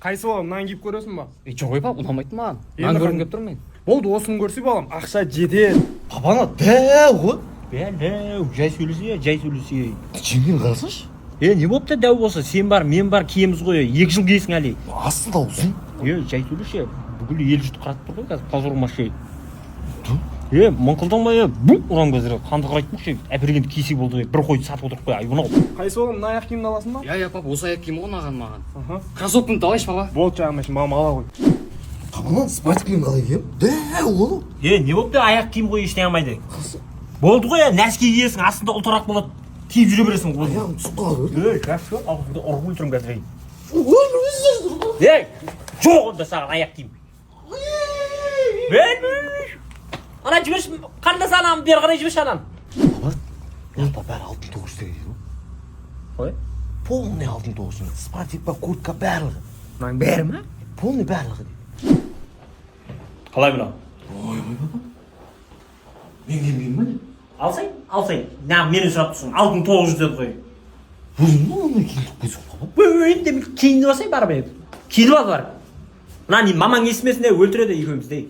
Қайсы балам, мынаны киіп көресің ба? Жоқ ой пап, ұнамайды маған. Енді Мынаны қай- көргім келіп тұр мен. Болды, осыны көрсе балам, ақша жетеді. Папана дәу ғой. Дәу, жай сөйлесе. Жеңген қарасашы. Не болыпты дәу болса, сен бар, мен бар, киеміз ғой. 2 жыл киесің әлі. Астында ұзын. Жай сөйлесе. Бүкіл ел жұрт қаратып тұр ғой қазір, позорыма ше. Мыңқылдама, бұл ұрам қазір. Қанды қарайтып ше. Әпергенді кисе болды, бір қойды сатып отырып қой. Ай, мынау. Қайсы балам, мына аяқ киімді аласың ба? Я, пап, осы аяқ киім ғой ұнаған маған. Аха. Кроссовканы алайыншы, папа. Болды жағым үшін, мама ала қой. Папана спортивмен қалай кием? Дәу ғой. Не болыпты аяқ киім ғой ештеңе алмайды. Болды ғой, нәски киесің, астында ұлтарақ болады. Киіп жүре бересің ғой. Аяғым түсіп қалды. Жақсы, алдыңда ұрып өлтірем қазір. Жоқ онда саған аяқ киім. Ана жіберші, қанда санам, бері қарай жіберші анан. Папа бәрі алтын тоғыз дейді ғой. Қой? Полный алтын тоғыз. Спортив ба, куртка барлығы. Мынаның бәрі ма? Полный барлығы дейді. Қалай мынау? Ой, папа. Мен келмеймін бе? Алсай. Мені сұрап тұрсың, алтын 900 деді қой. Өзің ба ондай келдік қойсың папа? Енді киініп алсай бар ма еді? Киініп ал бар. Мына мамаң естімесін өлтіреді екеумізді.